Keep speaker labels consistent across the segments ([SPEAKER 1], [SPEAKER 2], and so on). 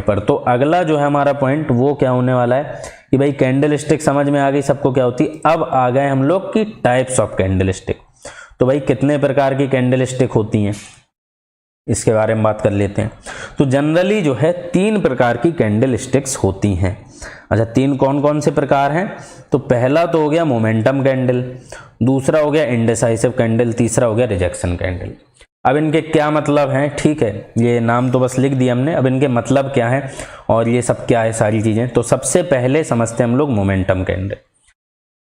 [SPEAKER 1] पर। तो अगला जो है हमारा पॉइंट वो क्या होने वाला है कि भाई कैंडल स्टिक समझ में आ गई सबको क्या होती है। अब आ गए हम लोग की टाइप्स ऑफ कैंडल स्टिक। तो भाई कितने प्रकार की कैंडल स्टिक होती हैं इसके बारे में बात कर लेते हैं। तो जनरली जो है 3 प्रकार की कैंडल स्टिक्स होती हैं। अच्छा, 3 कौन कौन से प्रकार हैं? तो पहला तो हो गया मोमेंटम कैंडल, दूसरा हो गया इंडिसाइसिव कैंडल, तीसरा हो गया रिजेक्शन कैंडल। अब इनके क्या मतलब हैं, ठीक है, ये नाम तो बस लिख दिया हमने, अब इनके मतलब क्या है और ये सब क्या है सारी चीजें। तो सबसे पहले समझते हैं हम लोग मोमेंटम कैंडल।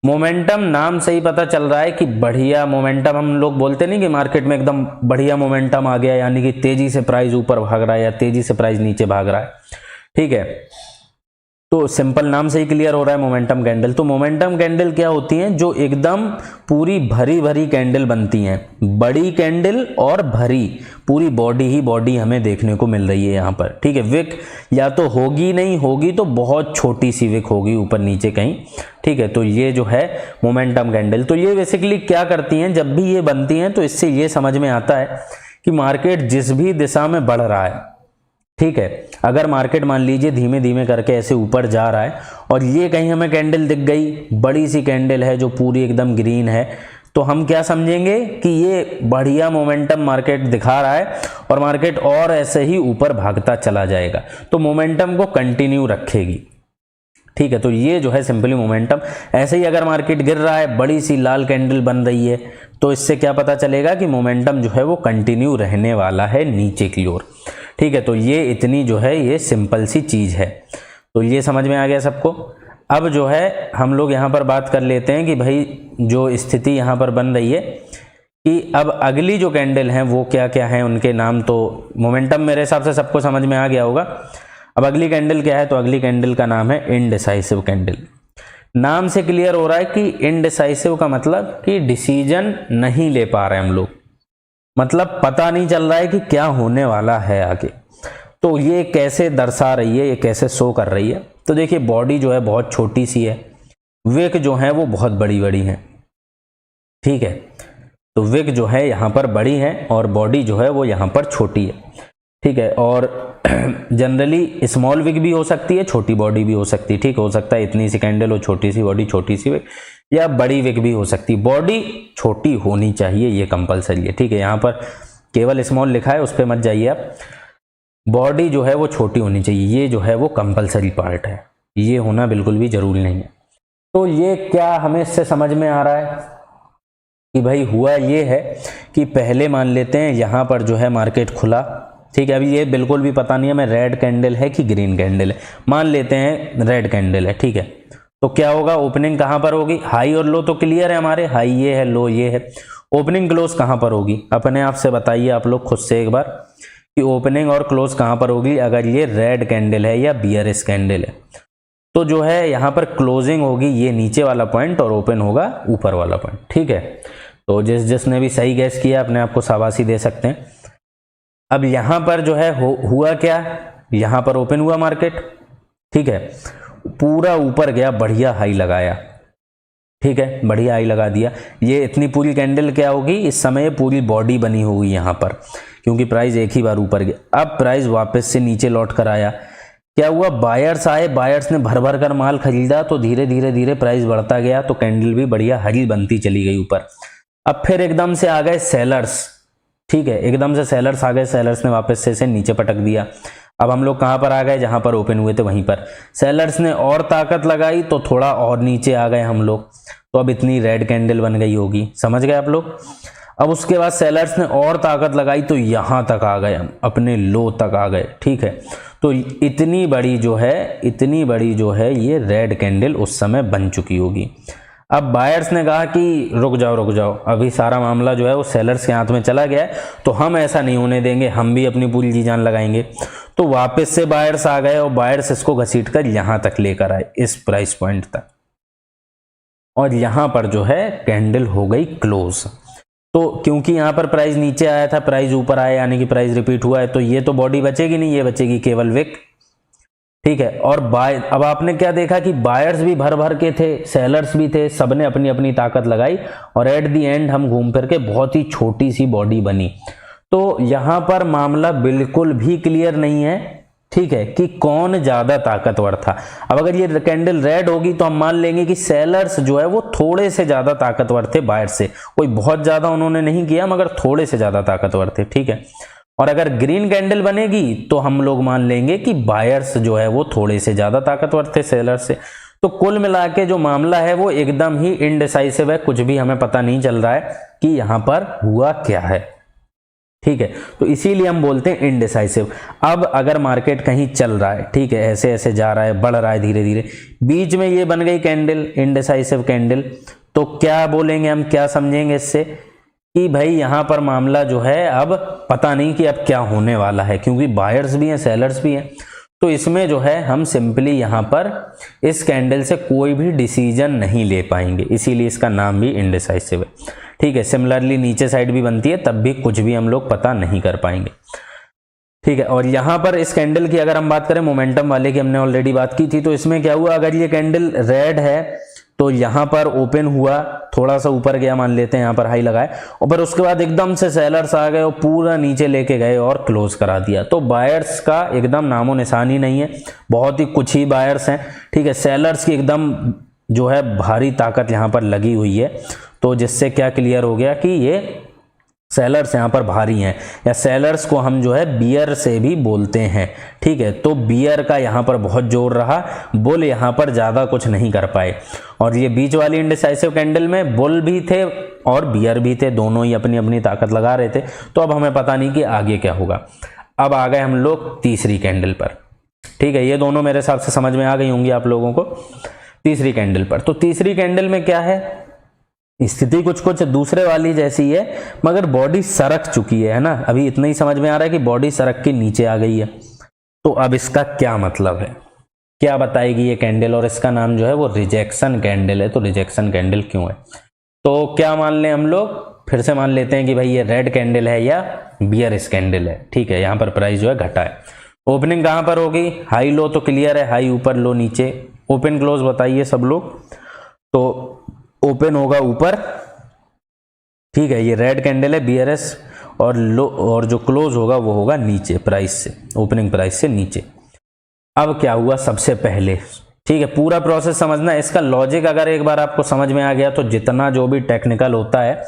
[SPEAKER 1] मोमेंटम नाम से ही पता चल रहा है कि बढ़िया मोमेंटम, हम लोग बोलते नहीं कि मार्केट में एकदम बढ़िया मोमेंटम आ गया, यानी कि तेजी से प्राइस ऊपर भाग रहा है या तेजी से प्राइस नीचे भाग रहा है, ठीक है। तो सिंपल नाम से ही क्लियर हो रहा है मोमेंटम कैंडल। तो मोमेंटम कैंडल क्या होती हैं? जो एकदम पूरी भरी भरी कैंडल बनती हैं, बड़ी कैंडल और भरी पूरी बॉडी ही बॉडी हमें देखने को मिल रही है यहाँ पर, ठीक है। विक या तो होगी, नहीं होगी तो बहुत छोटी सी विक होगी ऊपर नीचे कहीं, ठीक है। तो ये जो है मोमेंटम कैंडल, तो ये बेसिकली क्या करती हैं, जब भी ये बनती हैं तो इससे ये समझ में आता है कि मार्केट जिस भी दिशा में बढ़ रहा है, ठीक है, अगर मार्केट मान लीजिए धीमे धीमे करके ऐसे ऊपर जा रहा है और ये कहीं हमें कैंडल दिख गई, बड़ी सी कैंडल है जो पूरी एकदम ग्रीन है, तो हम क्या समझेंगे कि ये बढ़िया मोमेंटम मार्केट दिखा रहा है और मार्केट और ऐसे ही ऊपर भागता चला जाएगा, तो मोमेंटम को कंटिन्यू रखेगी, ठीक है। तो ये जो है सिंपली मोमेंटम। ऐसे ही अगर मार्केट गिर रहा है, बड़ी सी लाल कैंडल बन रही है, तो इससे क्या पता चलेगा कि मोमेंटम जो है वो कंटिन्यू रहने वाला है नीचे की ओर, ठीक है। तो ये इतनी जो है ये सिंपल सी चीज है। तो ये समझ में आ गया सबको। अब जो है हम लोग यहाँ पर बात कर लेते हैं कि भाई जो स्थिति यहाँ पर बन रही है कि अब अगली जो कैंडल हैं वो क्या क्या हैं, उनके नाम तो मोमेंटम मेरे हिसाब से सबको समझ में आ गया होगा। अब अगली कैंडल क्या है? तो अगली कैंडल का नाम है इनडिसाइसिव कैंडल। नाम से क्लियर हो रहा है कि इनडिसाइसिव का मतलब कि डिसीजन नहीं ले पा रहे हम लोग, मतलब पता नहीं चल रहा है कि क्या होने वाला है आगे। तो ये कैसे दर्शा रही है, ये कैसे शो कर रही है? तो देखिए बॉडी जो है बहुत छोटी सी है, विक जो है वो बहुत बड़ी बड़ी है, ठीक है। तो विक जो है यहाँ पर बड़ी है और बॉडी जो है वो यहाँ पर छोटी है, ठीक है। और जनरली स्मॉल विक भी हो सकती है, छोटी बॉडी भी हो सकती है, ठीक, हो सकता है इतनी सी कैंडल हो, छोटी सी बॉडी, छोटी सी विक, या बड़ी विक भी हो सकती है। बॉडी छोटी होनी चाहिए, ये कंपलसरी है, ठीक है। यहाँ पर केवल स्मॉल लिखा है, उस पर मत जाइए आप। बॉडी जो है वो छोटी होनी चाहिए, ये जो है वो कंपलसरी पार्ट है, ये होना बिल्कुल भी जरूरी नहीं है। तो ये क्या हमें इससे समझ में आ रहा है कि भाई हुआ ये है कि पहले मान लेते हैं यहाँ पर जो है मार्केट खुला, ठीक है। अभी ये बिल्कुल भी पता नहीं है मैं रेड कैंडल है कि ग्रीन कैंडल है, मान लेते हैं रेड कैंडल है, ठीक है। तो क्या होगा, ओपनिंग कहां पर होगी? हाई और लो तो क्लियर है हमारे, हाई ये है, लो ये है। ओपनिंग क्लोज कहां पर होगी? अपने आप से बताइए आप लोग खुद से एक बार कि ओपनिंग और क्लोज कहां पर होगी अगर ये रेड कैंडल है या बियरिश कैंडल है। तो जो है यहां पर क्लोजिंग होगी ये नीचे वाला पॉइंट और ओपन होगा ऊपर वाला पॉइंट, ठीक है। तो जिसने भी सही गैस किया अपने आप को शाबाशी दे सकते हैं। अब यहां पर जो है हुआ क्या, यहां पर ओपन हुआ मार्केट, ठीक है, पूरा ऊपर गया, बढ़िया हाई लगाया, ठीक है, बढ़िया हाई लगा दिया। ये इतनी पूरी कैंडल क्या होगी, इस समय पूरी बॉडी बनी होगी यहां पर, क्योंकि प्राइस एक ही बार ऊपर गया। अब प्राइस वापस से नीचे लौट कर आया, क्या हुआ, बायर्स आए, बायर्स ने भर भर कर माल खरीदा, तो धीरे धीरे धीरे प्राइस बढ़ता गया, तो कैंडल भी बढ़िया हरी बनती चली गई ऊपर। अब फिर एकदम से आ गए सेलर्स, ठीक है, एकदम से सेलर्स आ गए, सेलर्स ने वापस से इसे नीचे पटक दिया। अब हम लोग कहां पर आ गए, जहां पर ओपन हुए थे वहीं पर। सेलर्स ने और ताकत लगाई तो थोड़ा और नीचे आ गए हम लोग, तो अब इतनी रेड कैंडल बन गई होगी, समझ गए आप लोग। अब उसके बाद सेलर्स ने और ताकत लगाई तो यहां तक आ गए, हम अपने लो तक आ गए, ठीक है। तो इतनी बड़ी जो है ये रेड कैंडल उस समय बन चुकी होगी। अब बायर्स ने कहा कि रुक जाओ, अभी सारा मामला जो है वो सेलर्स के हाथ में चला गया है, तो हम ऐसा नहीं होने देंगे, हम भी अपनी पूरी जी जान लगाएंगे। तो वापस से बायर्स आ गए और बायर्स इसको घसीट कर यहां तक लेकर आए, इस प्राइस पॉइंट तक, और यहां पर जो है कैंडल हो गई क्लोज। तो क्योंकि यहां पर प्राइस नीचे आया था, प्राइस ऊपर आया, यानी कि प्राइस रिपीट हुआ है, तो ये तो बॉडी बचेगी नहीं, ये बचेगी केवल विक, ठीक है। और अब आपने क्या देखा कि बायर्स भी भर भर के थे, सेलर्स भी थे, सबने अपनी अपनी ताकत लगाई और एट दी एंड हम घूम फिर के बहुत ही छोटी सी बॉडी बनी। तो यहां पर मामला बिल्कुल भी क्लियर नहीं है ठीक है, कि कौन ज्यादा ताकतवर था। अब अगर ये कैंडल रेड होगी तो हम मान लेंगे कि सेलर्स जो है वो थोड़े से ज्यादा ताकतवर थे बायर से, कोई बहुत ज्यादा उन्होंने नहीं किया मगर थोड़े से ज्यादा ताकतवर थे, ठीक है। और अगर ग्रीन कैंडल बनेगी तो हम लोग मान लेंगे कि बायर्स जो है वो थोड़े से ज्यादा ताकतवर थे सेलर से। तो कुल मिला के जो मामला है वो एकदम ही इनडिसाइसिव है, कुछ भी हमें पता नहीं चल रहा है कि यहां पर हुआ क्या है, ठीक है। तो इसीलिए हम बोलते हैं इनडिसाइसिव। अब अगर मार्केट कहीं चल रहा है, ठीक है, ऐसे ऐसे जा रहा है, बढ़ रहा है धीरे धीरे, बीच में ये बन गई कैंडल, इनडिसाइसिव कैंडल, तो क्या बोलेंगे हम, क्या समझेंगे इससे कि भाई यहां पर मामला जो है अब पता नहीं कि अब क्या होने वाला है, क्योंकि बायर्स भी हैं सेलर्स भी हैं। तो इसमें जो है हम सिंपली यहां पर इस कैंडल से कोई भी डिसीजन नहीं ले पाएंगे, इसीलिए इसका नाम भी इनडिसाइसिव है, ठीक है। सिमिलरली नीचे साइड भी बनती है तब भी कुछ भी हम लोग पता नहीं कर पाएंगे, ठीक है। और यहां पर इस कैंडल की अगर हम बात करें मोमेंटम वाले की, हमने ऑलरेडी बात की थी, तो इसमें क्या हुआ, अगर ये कैंडल रेड है तो यहां पर ओपन हुआ, थोड़ा सा ऊपर गया, मान लेते हैं यहां पर हाई लगाए, और पर उसके बाद एकदम से सेलर्स आ गए और पूरा नीचे लेके गए और क्लोज करा दिया। तो बायर्स का एकदम नामो निशान ही नहीं है, बहुत ही कुछ ही बायर्स हैं, ठीक है। सेलर्स की एकदम जो है भारी ताकत यहां पर लगी हुई है, तो जिससे क्या क्लियर हो गया कि ये सेलर्स यहाँ पर भारी हैं, या सेलर्स को हम जो है बियर से भी बोलते हैं, ठीक है। तो बियर का यहाँ पर बहुत जोर रहा, बुल यहाँ पर ज़्यादा कुछ नहीं कर पाए। और ये बीच वाली इनडिसाइसिव कैंडल में बुल भी थे और बियर भी थे, दोनों ही अपनी अपनी ताकत लगा रहे थे। तो अब हमें पता नहीं कि आगे क्या होगा। अब आ गए हम लोग तीसरी कैंडल पर, ठीक है। ये दोनों मेरे हिसाब से समझ में आ गई होंगी आप लोगों को। तीसरी कैंडल पर, तो तीसरी कैंडल में क्या है, स्थिति कुछ कुछ दूसरे वाली जैसी है मगर बॉडी सरक चुकी है ना। अभी इतना ही समझ में आ रहा है कि बॉडी सरक के नीचे आ गई है। तो अब इसका क्या मतलब है, क्या बताएगी ये कैंडल, और इसका नाम जो है वो रिजेक्शन कैंडल है। तो रिजेक्शन कैंडल क्यों है, तो क्या मान लें हम लोग, फिर से मान लेते हैं कि भाई ये रेड कैंडल है या बियरिश कैंडल है, ठीक है। यहाँ पर प्राइस जो है घटा है। ओपनिंग कहाँ पर होगी, हाई लो तो क्लियर है, हाई ऊपर लो नीचे, ओपन क्लोज बताइए सब लोग। तो ओपन होगा ऊपर, ठीक है, ये रेड कैंडल है बियरिश, और लो, और जो क्लोज होगा वो होगा नीचे प्राइस से, ओपनिंग प्राइस से नीचे। अब क्या हुआ सबसे पहले, ठीक है, पूरा प्रोसेस समझना, इसका लॉजिक अगर एक बार आपको समझ में आ गया तो जितना जो भी टेक्निकल होता है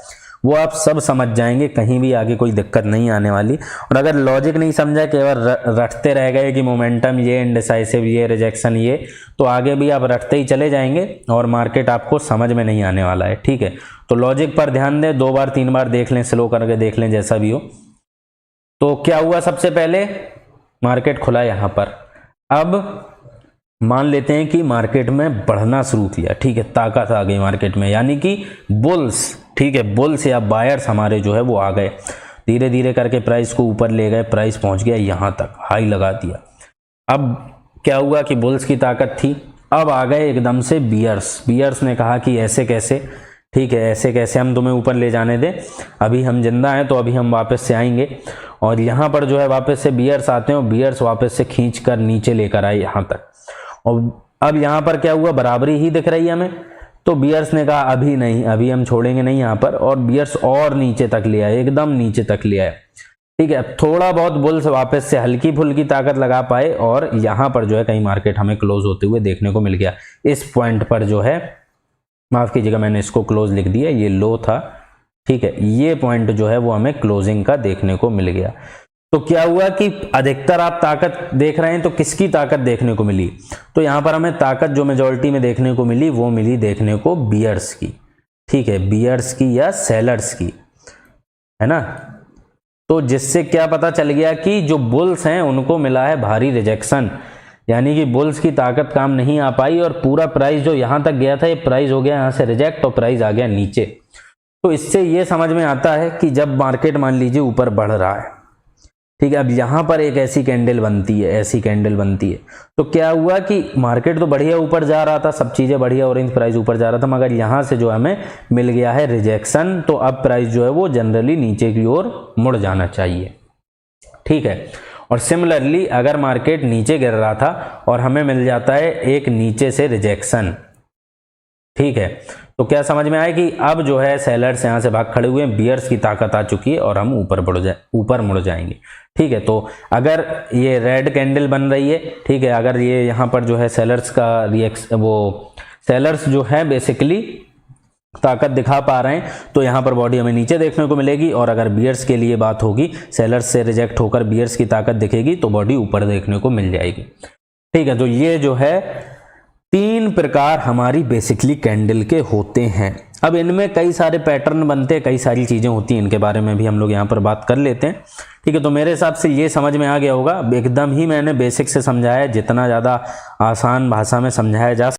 [SPEAKER 1] वो आप सब समझ जाएंगे, कहीं भी आगे कोई दिक्कत नहीं आने वाली। और अगर लॉजिक नहीं समझा, केवल रटते रह गए कि मोमेंटम ये, इनडिसाइसिव ये, रिजेक्शन ये, तो आगे भी आप रटते ही चले जाएंगे और मार्केट आपको समझ में नहीं आने वाला है, ठीक है। तो लॉजिक पर ध्यान दें, 2 बार 3 बार देख लें, स्लो करके देख लें, जैसा भी हो। तो क्या हुआ, सबसे पहले मार्केट खुला यहाँ पर। अब मान लेते हैं कि मार्केट में बढ़ना शुरू किया, ठीक है, ताकत आ गई मार्केट में, यानी कि बुल्स, ठीक है, बुल्स या बायर्स हमारे जो है वो आ गए, धीरे धीरे करके प्राइस को ऊपर ले गए, प्राइस पहुंच गया यहाँ तक, हाई लगा दिया। अब क्या हुआ कि बुल्स की ताकत थी, अब आ गए एकदम से बियर्स। बियर्स ने कहा कि ऐसे कैसे, ठीक है, ऐसे कैसे हम तुम्हें ऊपर ले जाने दें, अभी हम जिंदा हैं तो अभी हम वापस से आएंगे। और यहाँ पर जो है वापस से बियर्स आते हैं और बियर्स वापस से खींच कर नीचे लेकर आए यहाँ तक। और अब यहाँ पर क्या हुआ, बराबरी ही दिख रही है हमें, तो बियर्स ने कहा अभी नहीं, अभी हम छोड़ेंगे नहीं यहाँ पर, और बियर्स और नीचे तक ले आए, एकदम नीचे तक ले आए, ठीक है। थोड़ा बहुत बुल्स वापस से हल्की फुल्की ताकत लगा पाए और यहाँ पर जो है कहीं मार्केट हमें क्लोज होते हुए देखने को मिल गया। इस पॉइंट पर जो है, माफ कीजिएगा मैंने इसको क्लोज लिख दिया, ये लो था, ठीक है, ये पॉइंट जो है वो हमें क्लोजिंग का देखने को मिल गया। तो क्या हुआ कि अधिकतर आप ताकत देख रहे हैं, तो किसकी ताकत देखने को मिली, तो यहां पर हमें ताकत जो मेजॉरिटी में देखने को मिली वो मिली देखने को बियर्स की, ठीक है, बियर्स की या सेलर्स की, है ना। तो जिससे क्या पता चल गया कि जो बुल्स हैं उनको मिला है भारी रिजेक्शन, यानी कि बुल्स की ताकत काम नहीं आ पाई और पूरा प्राइस जो यहां तक गया था ये प्राइस हो गया यहां से रिजेक्ट और प्राइस आ गया नीचे। तो इससे ये समझ में आता है कि जब मार्केट मान लीजिए ऊपर बढ़ रहा है, ठीक है, अब यहां पर एक ऐसी कैंडल बनती है, ऐसी कैंडल बनती है, तो क्या हुआ कि मार्केट तो बढ़िया ऊपर जा रहा था, सब चीजें बढ़िया, ऑरेंज प्राइस ऊपर जा रहा था, मगर यहां से जो हमें मिल गया है रिजेक्शन, तो अब प्राइस जो है वो जनरली नीचे की ओर मुड़ जाना चाहिए, ठीक है। और सिमिलरली अगर मार्केट नीचे गिर रहा था और हमें मिल जाता है एक नीचे से रिजेक्शन, ठीक है, तो क्या समझ में आया कि अब जो है सेलर्स यहाँ से भाग खड़े हुए हैं, बियर्स की ताकत आ चुकी है और हम ऊपर मुड़ जाएंगे। ठीक है, तो अगर ये रेड कैंडल बन रही है, ठीक है, अगर ये यहाँ पर जो है सेलर्स का सेलर्स जो है बेसिकली ताकत दिखा पा रहे हैं, तो यहाँ पर बॉडी हमें नीचे देखने को मिलेगी। और अगर बियर्स के लिए बात होगी, सेलर्स से रिजेक्ट होकर बियर्स की ताकत दिखेगी तो बॉडी ऊपर देखने को मिल जाएगी। ठीक है, तो ये जो है 3 प्रकार हमारी बेसिकली कैंडल के होते हैं। अब इनमें कई सारे पैटर्न बनते हैं, कई सारी चीज़ें होती हैं, इनके बारे में भी हम लोग यहाँ पर बात कर लेते हैं। ठीक है, तो मेरे हिसाब से ये समझ में आ गया होगा। एकदम ही मैंने बेसिक से समझाया, जितना ज़्यादा आसान भाषा में समझाया जा